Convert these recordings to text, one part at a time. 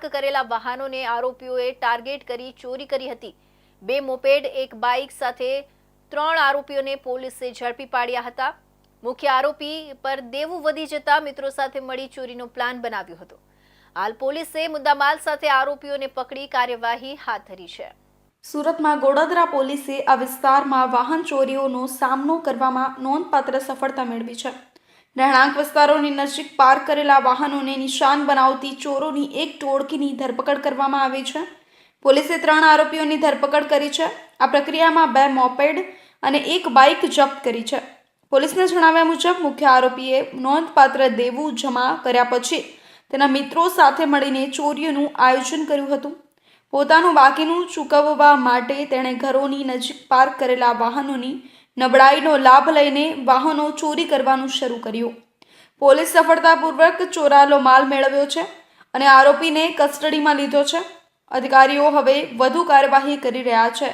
કરેલા વાહનોને આરોપીઓએ ટાર્ગેટ કરી ચોરી કરી હતી। 2 મોપેડ, એક બાઇક સાથે 3 આરોપીઓને પોલીસે ઝડપી પાડ્યા હતા। મુખ્ય આરોપી પર દેવું વધી જતા મિત્રો સાથે મળી ચોરીનો પ્લાન બનાવ્યો હતો। હાલ પોલીસે મુદ્દામાલ સાથે આરોપીઓને પકડી કાર્યવાહી હાથ ધરી છે। સુરતમાં ગોડાદરા પોલીસે આ વિસ્તારમાં વાહન ચોરીઓનો સામનો કરવામાં નોંધપાત્ર સફળતા મેળવી છે। રહેણાંક વિસ્તારોની નજીક પાર્ક કરેલા વાહનોને નિશાન બનાવતી ચોરોની એક ટોળકીની ધરપકડ કરવામાં આવી છે। પોલીસે 3 આરોપીઓની ધરપકડ કરી છે। આ પ્રક્રિયામાં 2 મોપેડ અને એક બાઇક જપ્ત કરી છે। પોલીસના જણાવ્યા મુજબ મુખ્ય આરોપીએ નોંધપાત્ર દેવું જમા કર્યા પછી તેના મિત્રો સાથે મળીને ચોરીઓનું આયોજન કર્યું હતું। પોતાનું બાકીનું ચૂકવવા માટે તેણે ઘરોની નજીક પાર્ક કરેલા વાહનોની નબળાઈનો લાભ લઈને વાહનો ચોરી કરવાનું શરૂ કર્યું। પોલીસ સફળતાપૂર્વક ચોરાયેલો માલ મેળવ્યો છે અને આરોપીને કસ્ટડીમાં લીધો છે। અધિકારીઓ હવે વધુ કાર્યવાહી કરી રહ્યા છે।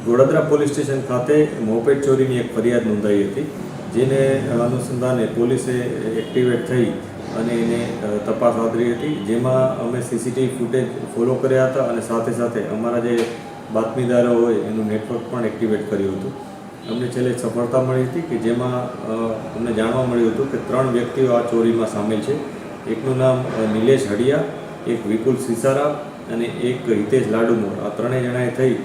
ગોડાદરા પોલીસ સ્ટેશન ખાતે મોપેડ ચોરીની એક ફરિયાદ નોંધાઈ હતી, જેને અનુસંધાને પોલીસે એક્ટિવેટ થઈ અને એને તપાસ હાથ ધરી હતી, જેમાં અમે સીસીટીવી ફૂટેજ ફોલો કર્યા હતા અને સાથે સાથે અમારા જે બાતમીદારો હોય એનું નેટવર્ક પણ એક્ટિવેટ કર્યું હતું। અમને છેલ્લે સફળતા મળી હતી કે જેમાં અમને જાણવા મળ્યું હતું કે 3 વ્યક્તિઓ આ ચોરીમાં સામેલ છે। એકનું નામ નિલેશ હડિયા, એક વિપુલ સિસારા અને એક હિતેશ લાડુમોર। આ 3 જણાએ થઈ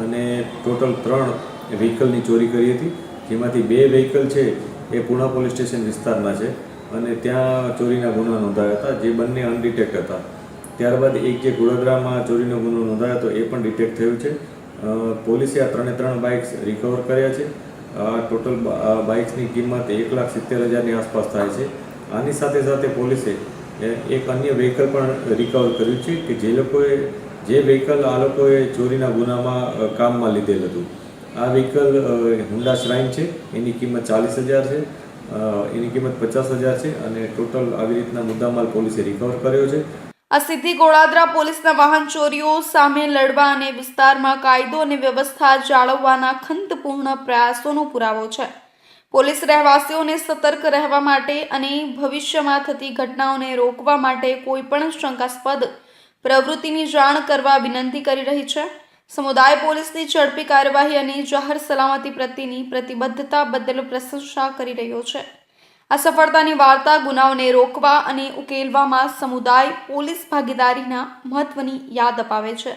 અને ટોટલ 3 વ્હીકલની ચોરી કરી હતી, જેમાંથી 2 વ્હીકલ છે એ પૂણા પોલીસ સ્ટેશન વિસ્તારના છે અને ત્યાં ચોરીના ગુના નોંધાયા હતા, જે બંને અનડિટેક્ટ હતા। ત્યારબાદ એક જે ગોડાદરામાં ચોરીનો ગુનો નોંધાયો હતો એ પણ ડિટેક્ટ થયું છે। પોલીસે આ 3 બાઇક્સ રિકવર કર્યા છે। આ ટોટલ બાઇક્સની કિંમત 1,70,000ની આસપાસ થાય છે। આની સાથે સાથે પોલીસે એક અન્ય વ્હીકલ પણ રિકવર કર્યું છે કે જે વ્હીકલ આ લોકોએ ચોરીના ગુનામાં કામમાં લીધેલ હતું। આ વ્હીકલ હુન્ડા શ્રાઇન છે, એની કિંમત 40,000 છે, એની કિંમત 50,000 છે અને ટોટલ આવી રીતના મુદ્દામાલ પોલીસે રિકવર કર્યો છે। આ સિદ્ધિ ગોડાદરા પોલીસના વાહન ચોરીઓ સામે લડવા અને વિસ્તારમાં કાયદો અને વ્યવસ્થા જાળવવાના ખંતપૂર્ણ પ્રયાસોનો પુરાવો છે। પોલીસ રહેવાસીઓને સતર્ક રહેવા માટે અને ભવિષ્યમાં થતી ઘટનાઓને રોકવા માટે કોઈપણ શંકાસ્પદ પ્રવૃત્તિની જાણ કરવા વિનંતી કરી રહી છે। સમુદાય પોલીસની ઝડપી કાર્યવાહી અને જાહેર સલામતી પ્રત્યેની પ્રતિબદ્ધતા બદલ પ્રશંસા કરી રહ્યો છે। આ સફળતાની વાર્તા ગુનાઓને રોકવા અને ઉકેલવામાં સમુદાય પોલીસ ભાગીદારીના મહત્વની યાદ અપાવે છે।